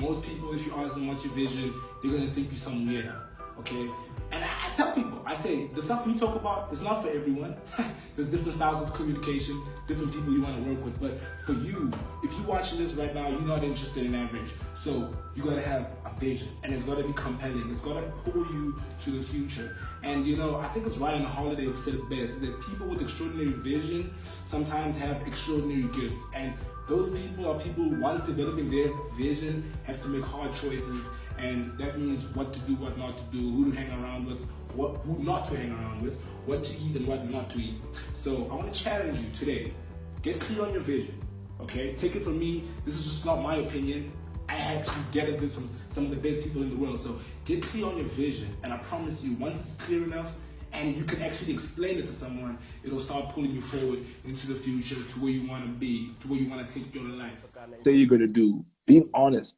Most people, if you ask them what's your vision, they're gonna think you're some weirdo, okay? And I tell people, I say, the stuff we talk about is not for everyone. There's different styles of communication, different people you want to work with. But for you, if you're watching this right now, you're not interested in average. So you gotta have a vision, and it's gotta be compelling. It's gotta pull you to the future. And I think it's Ryan Holiday who said it best, is that people with extraordinary vision sometimes have extraordinary gifts. And those people are people, once developing their vision, have to make hard choices. And that means what to do, what not to do, who to hang around with, who not to hang around with, what to eat and what not to eat. So I want to challenge you today. Get clear on your vision, okay? Take it from me. This is just not my opinion. I actually get this from some of the best people in the world. So get clear on your vision, and I promise you, once it's clear enough and you can actually explain it to someone, it'll start pulling you forward into the future, to where you want to be, to where you want to take your life. Say you're gonna do, being honest,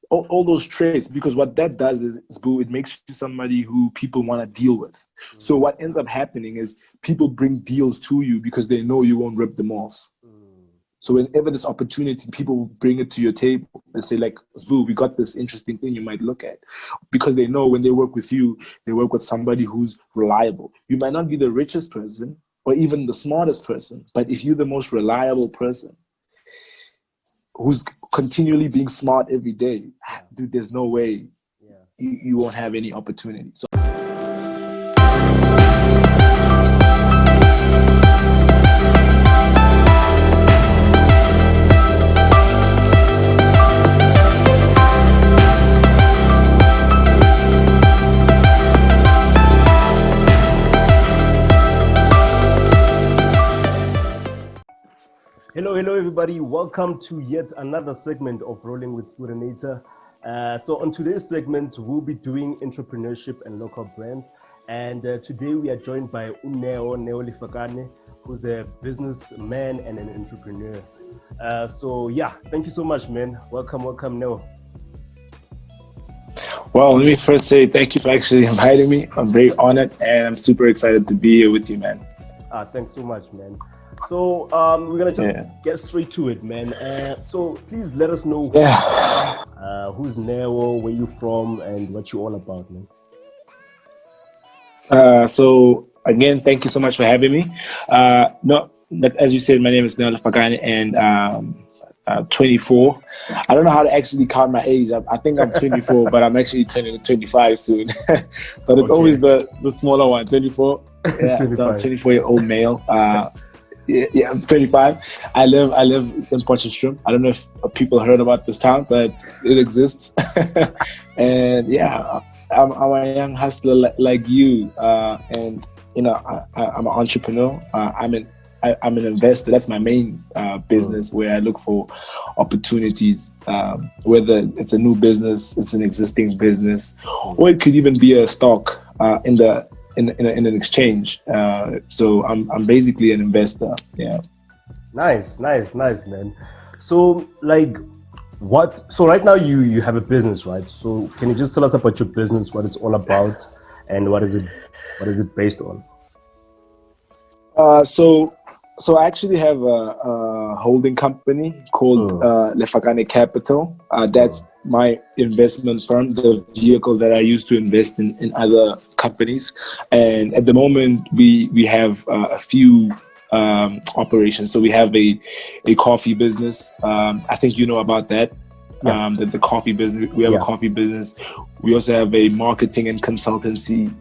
all those traits, because what that does is, boo, it makes you somebody who people want to deal with. So what ends up happening is people bring deals to you because they know you won't rip them off. So whenever there's opportunity, people bring it to your table and say, like, boo, we got this interesting thing you might look at. Because they know when they work with you, they work with somebody who's reliable. You might not be the richest person or even the smartest person, but if you're the most reliable person who's continually being smart every day, dude, there's no way you won't have any opportunity. So Hello everybody, welcome to yet another segment of Rolling with Studinator. So on today's segment, we'll be doing entrepreneurship and local brands. And today we are joined by Neo Lefakane, who's a businessman and an entrepreneur. So yeah, thank you so much, man. Welcome, Neo. Well, let me first say thank you for actually inviting me. I'm very honored and I'm super excited to be here with you, man. Thanks so much, man. So we're gonna just get straight to it, man. So please let us know who's Neo, where you from, and what you all about, man. So again, thank you so much for having me. As you said, my name is Neo Lefakane, and 24. I don't know how to actually count my age. I think I'm 24, but I'm actually turning 25 soon. But it's always the smaller one, 24. Yeah, 25. So I'm a 24-year-old male. Yeah, I'm 25. I live in Potchefstroom. I don't know if people heard about this town, but it exists. And yeah, I'm a young hustler like you. And I'm an entrepreneur. I'm an investor. That's my main business, where I look for opportunities, whether it's a new business, it's an existing business, or it could even be a stock in an exchange. So I'm basically an investor. Yeah. Nice, man. So so right now you have a business, right? So can you just tell us about your business, what it's all about, and what is it based on? So I actually have a holding company called Lefakane Capital. That's my investment firm, the vehicle that I use to invest in other companies. And at the moment, we have a few operations. So we have a coffee business. I think you know about that. The coffee business. We have a coffee business. We also have a marketing and consultancy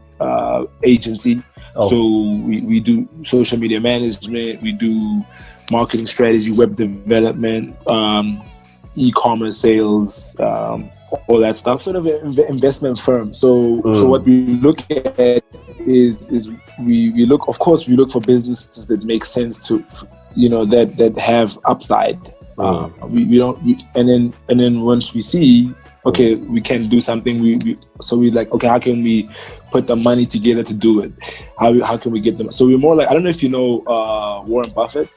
agency. So we do social media management, we do marketing strategy, web development, e-commerce sales, all that stuff. Sort of an investment firm. So what we look at is we look for businesses that make sense to, that have upside. And then once we see, okay, we can do something. So we like, okay, how can we put the money together to do it? How can we get them? So we're more like, I don't know if you know Warren Buffett,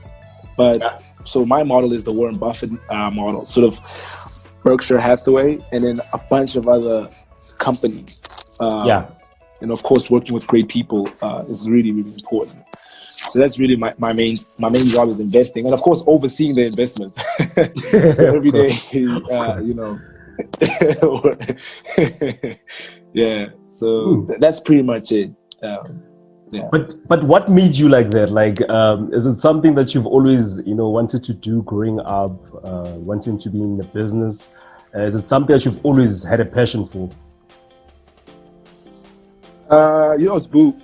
but so my model is the Warren Buffett model, sort of Berkshire Hathaway, and then a bunch of other companies. And of course, working with great people is really, really important. So that's really my main job is investing, and of course overseeing the investments. So every day, you know, yeah. So that's pretty much it. Yeah. But what made you like that? Like, is it something that you've always, you know, wanted to do growing up, wanting to be in the business? Is it something that you've always had a passion for? You know, it's boo.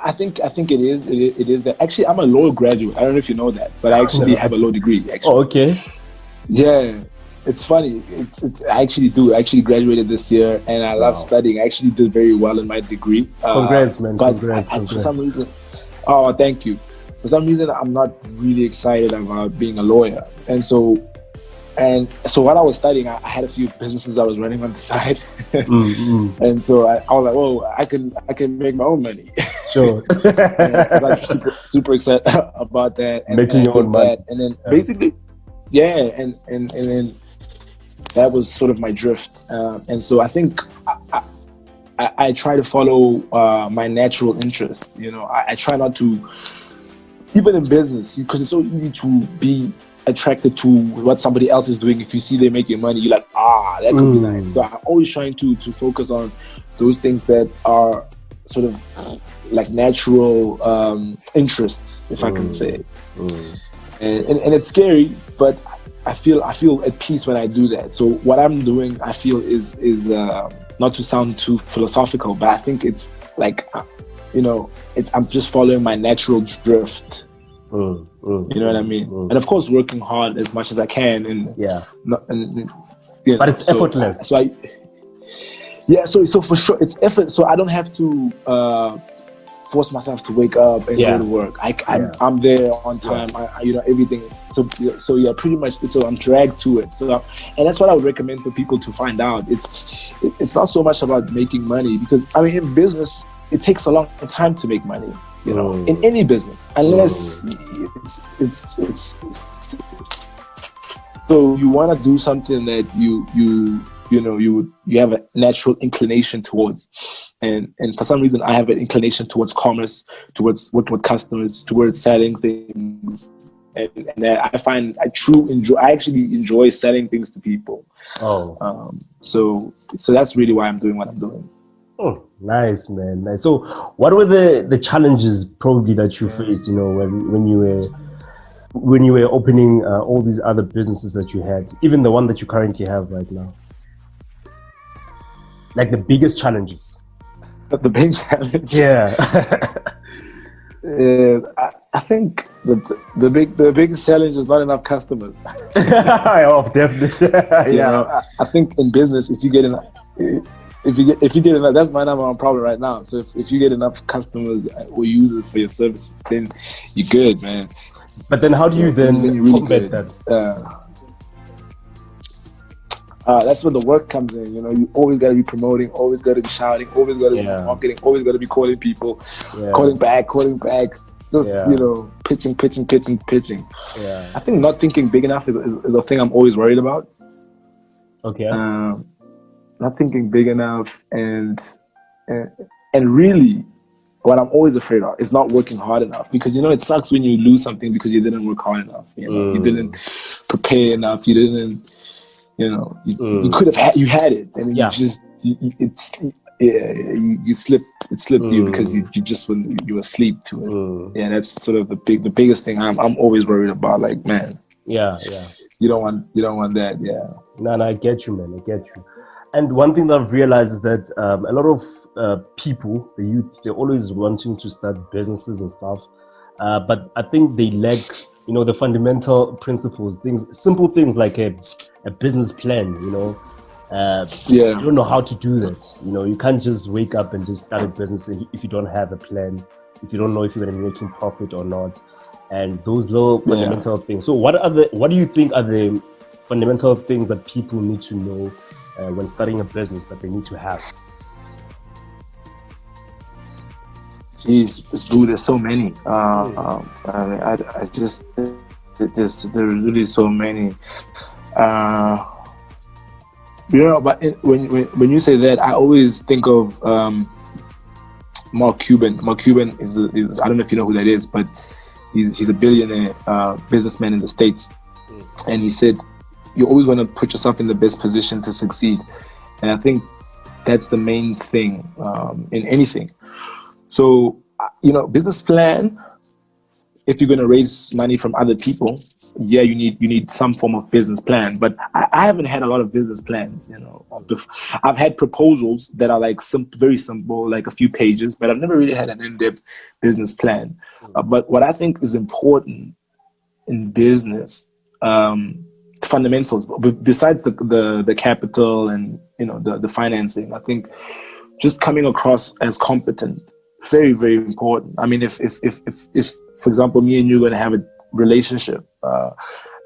I think it is. It is that. Actually, I'm a law graduate. I don't know if you know that, but I actually have a law degree. Actually. Oh, okay. Yeah, it's funny. It's I actually do. I actually graduated this year, and I love studying. I actually did very well in my degree. Congrats, man! But Congrats. For some reason, oh, thank you. For some reason, I'm not really excited about being a lawyer, and so what I was studying, I had a few businesses I was running on the side, and so I was like, "Whoa, I can make my own money." Sure. I'm like super excited about that, and making your own money, and then basically, yeah, and then that was sort of my drift, and so I think I try to follow my natural interests. You know, I try not to, even in business, because it's so easy to be attracted to what somebody else is doing. If you see they're making money, you're like, that could be nice. So I'm always trying to focus on those things that are sort of like natural interests, if I can say. And it's scary, but I feel at peace when I do that. So what I'm doing, I feel is not to sound too philosophical, but I think it's like, you know, I'm just following my natural drift. You know what I mean? And of course, working hard as much as I can, and you know, but it's effortless. So for sure, it's effort. So I don't have to force myself to wake up and go to work. I'm there on time. You know, everything. So yeah, pretty much. So I'm dragged to it. So and that's what I would recommend for people to find out. It's not so much about making money, because I mean, in business, it takes a long time to make money. You know, in any business, unless it's so you want to do something that you have a natural inclination towards, and for some reason I have an inclination towards commerce, towards working with customers, towards selling things, and I find I actually enjoy selling things to people. So that's really why I'm doing what I'm doing. Oh, nice, man. Nice. So, what were the challenges probably that you faced? You know, when you were opening all these other businesses that you had, even the one that you currently have right now. Like the biggest challenges. The big challenge. Yeah. I think the biggest challenge is not enough customers. Oh, definitely. Yeah. You know, I think in business, if you get enough, that's my number one problem right now. So if you get enough customers or users for your services, then you're good, man. But then how do you then really combat that? That's when the work comes in. You know, you always got to be promoting, always got to be shouting, always got to be marketing, always got to be calling people, calling back, just you know, pitching. Yeah. I think not thinking big enough is a thing I'm always worried about. Okay. Not thinking big enough, and really, what I'm always afraid of is not working hard enough, because you know it sucks when you lose something because you didn't work hard enough. You know, you didn't prepare enough. You didn't, you know, you could have you had it, and you just you slipped. It slipped you because you just when you were asleep to it. Yeah, that's sort of the biggest thing I'm always worried about. Like, man. Yeah. You don't want that. Yeah. No, I get you, man. I get you. And one thing that I've realized is that a lot of people, the youth, they're always wanting to start businesses and stuff. But I think they lack, you know, the fundamental principles, simple things like a business plan, you know. You don't know how to do that. You know, you can't just wake up and just start a business if you don't have a plan, if you don't know if you're going to be making profit or not. And those little fundamental things. So what do you think are the fundamental things that people need to know when starting a business that they need to have? Jeez, there's so many. I mean, I just there's really so many. You know, but when you say that, I always think of Mark Cuban. Mark Cuban is I don't know if you know who that is, but he's a billionaire businessman in the States. And he said, you always want to put yourself in the best position to succeed. And I think that's the main thing in anything. So, business plan, if you're going to raise money from other people, yeah, you need some form of business plan. But I haven't had a lot of business plans. I've had proposals that are like very simple, like a few pages, but I've never really had an in-depth business plan. But what I think is important in business, fundamentals, besides the capital and the financing, I think just coming across as competent, very, very important. I mean, if for example, me and you are going to have a relationship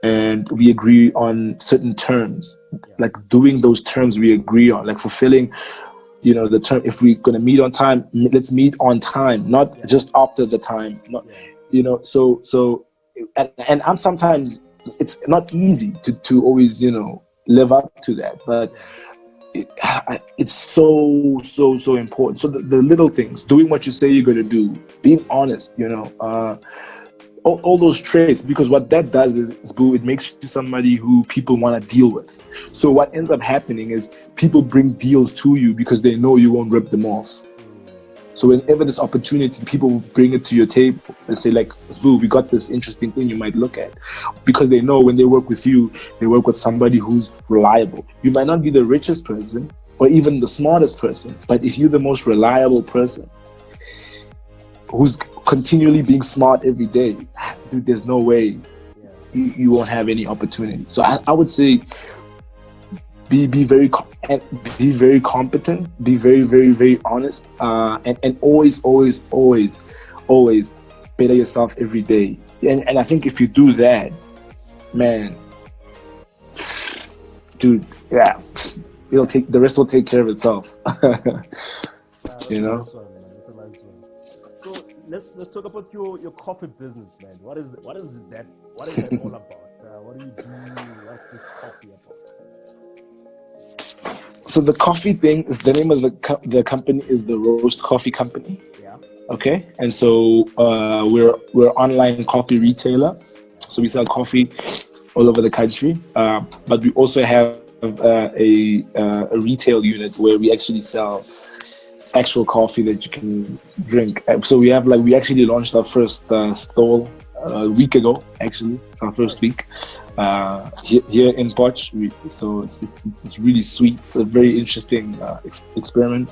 and we agree on certain terms, like doing those terms we agree on, like fulfilling, the term. If we're going to meet on time, let's meet on time, not just after the time. Not, So and I'm sometimes it's not easy to always live up to that, but it's so important. So the little things, doing what you say you're going to do, being honest, all those traits, because what that does is, Boo, it makes you somebody who people want to deal with. So what ends up happening is people bring deals to you because they know you won't rip them off. So whenever there's opportunity, people will bring it to your table and say, like, Boo, we got this interesting thing you might look at. Because they know when they work with you, they work with somebody who's reliable. You might not be the richest person or even the smartest person, but if you're the most reliable person who's continually being smart every day, dude, there's no way you won't have any opportunity. So I would say be very competent, be very, very, very honest, and always better yourself every day. And I think if you do that, man, dude, yeah, the rest will take care of itself. That's a nice one. So let's talk about your coffee business, man. What is that? What is that all about? What do you do? What's this coffee about? So the coffee thing is, the name of the company is the Roast Coffee Company. Yeah. Okay. And so we're online coffee retailer. So we sell coffee all over the country. But we also have a retail unit where we actually sell actual coffee that you can drink. So we actually launched our first stall a week ago. Actually, it's our first week. Here in Potch, so it's really sweet. It's a very interesting experiment,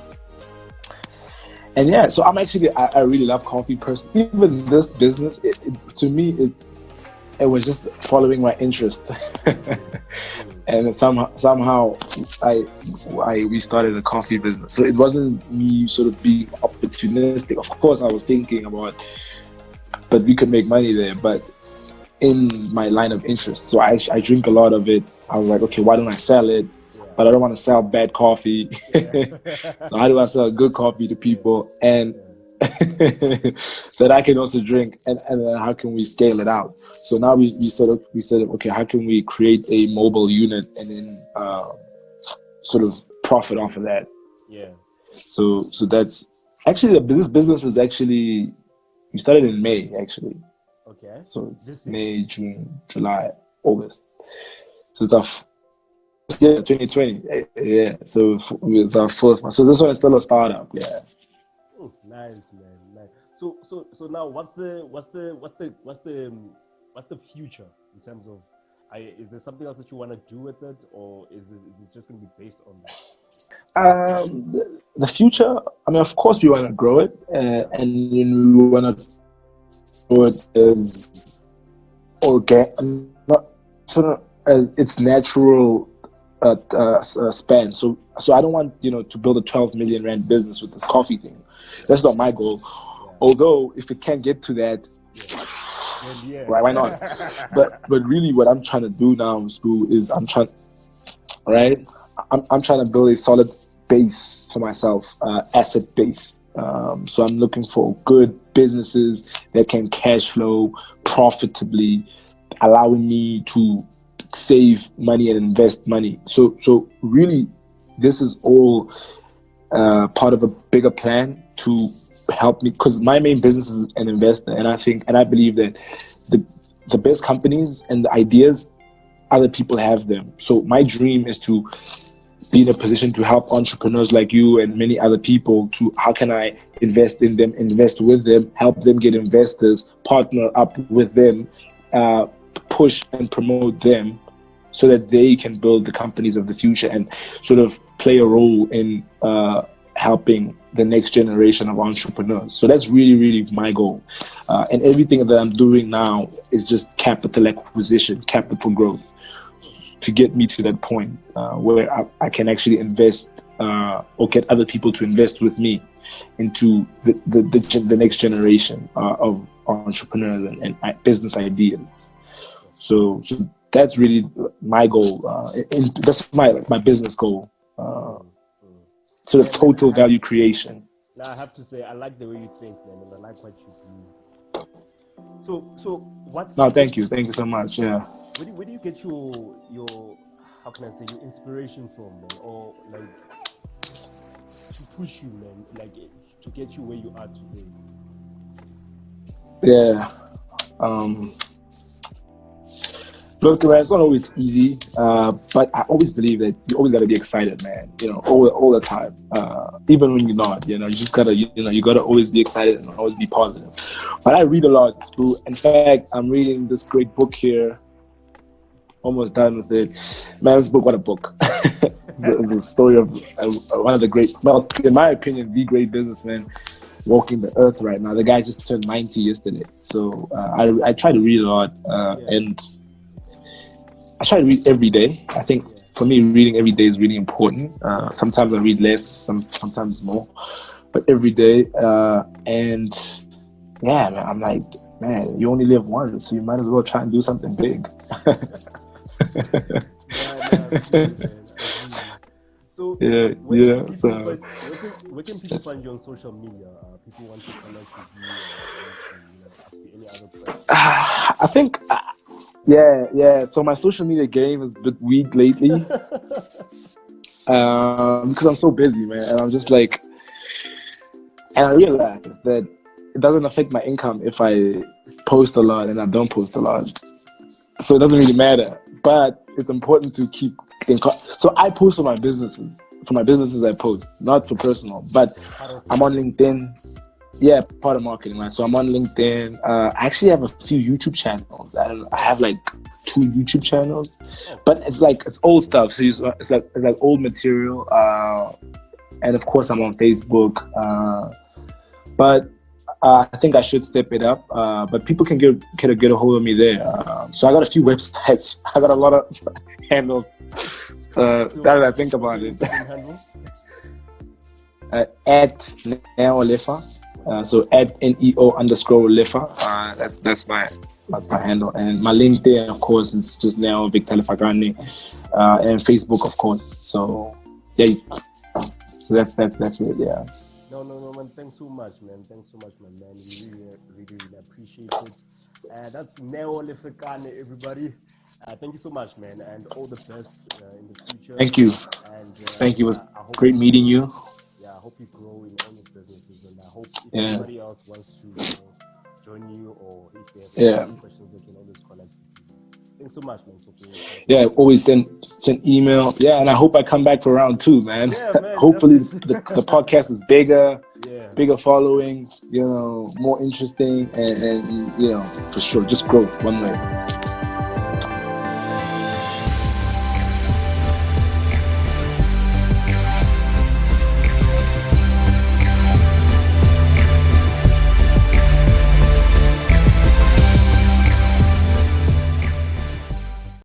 and yeah. So I really love coffee. Personally, even this business, to me, it was just following my interest, and somehow we started a coffee business. So it wasn't me sort of being opportunistic. Of course, I was thinking about, but we could make money there, but in my line of interest. So I drink a lot of it. I was like, okay, why don't I sell it? But I don't want to sell bad coffee. So how do I sell good coffee to people and that I can also drink, and then how can we scale it out? So now we said, okay, how can we create a mobile unit and then sort of profit off of that? Yeah. So that's actually this business is actually, we started in May actually. Okay. So it's May, June, July, August. So it's our 2020. Yeah. So it's our fourth one. So this one is still a startup. Yeah. Oh, nice, man. Nice. So now what's the future in terms of? Is there something else that you want to do with it, or is it just going to be based on that? The future. I mean, of course, we want to grow it, and we want to grow it as its natural span. So I don't want to build a 12 million rand business with this coffee thing. That's not my goal. Yeah. Although if it can get to that. Yeah. Why not? but really, what I'm trying to do now, Stu, is I'm trying to build a solid base for myself, asset base. So I'm looking for good businesses that can cash flow profitably, allowing me to save money and invest money. So really, this is all part of a bigger plan to help me, because my main business is an investor, and I believe that the best companies and the ideas, other people have them. So my dream is to be in a position to help entrepreneurs like you and many other people to, how can I invest in them, invest with them, help them get investors, partner up with them, push and promote them so that they can build the companies of the future and sort of play a role in helping the next generation of entrepreneurs. So that's really, really my goal. And everything that I'm doing now is just capital acquisition, capital growth, to get me to that point where I can actually invest or get other people to invest with me into the next generation of entrepreneurs and business ideas. So that's really my goal. That's my business goal. Sort of total value creation. Now I have to say, I like the way you think, man, and I like what you do. So what's... No, thank you so much. Yeah. Where do you get your how can I say, your inspiration from, man, or like to push you, man, like to get you where you are today? Yeah. Look, man, it's not always easy, but I always believe that you always gotta be excited, man. You know, all the time. Even when you're not, you know, you just gotta, you gotta always be excited and always be positive. But I read a lot too. In fact, I'm reading this great book here. Almost done with it, man. This book, what a book! It's a story of one of the great, well, in my opinion, the great businessman walking the earth right now. The guy just turned 90 yesterday, so I try to read a lot, and I try to read every day. I think for me, reading every day is really important. Sometimes I read less, sometimes more, but every day. And yeah, man, I'm like, man, you only live once, so you might as well try and do something big. So where can people find you on social media? People want to connect with you, or ask you any other questions? I think, yeah. So my social media game is a bit weak lately, because I'm so busy, man, and I'm just like, and I realized that it doesn't affect my income if I post a lot and I don't post a lot. So it doesn't really matter, but it's important to keep in so I post for my businesses. For my businesses, I post, not for personal, but I'm on LinkedIn. Yeah, part of marketing, right? So I'm on LinkedIn. I actually have a few YouTube channels. I have like 2 YouTube channels, but it's old stuff. So it's like old material. And of course, I'm on Facebook. But I think I should step it up. But people can get a hold of me there. So I got a few websites. I got a lot of handles. That I think about it. At Neo-Lefa. So at NEO_Lefa. That's my handle. And my LinkedIn, of course, it's just now Victor Lefakane. And Facebook, of course. So yeah. So that's it. Yeah. No, man. Thanks so much, man. We really appreciate it. That's Lefakane, everybody. Thank you so much, man, and all the best in the future. Thank you. And thank you. It was great meeting you. Yeah, I hope you grow in all your businesses, and I hope if anybody else wants to join you, or if they have any questions, they can always connect with you. Thanks so much, man. Yeah, always send email. Yeah, and I hope I come back for round 2, man. Yeah, man. Hopefully the podcast is bigger, bigger following, more interesting, and for sure, just growth one way.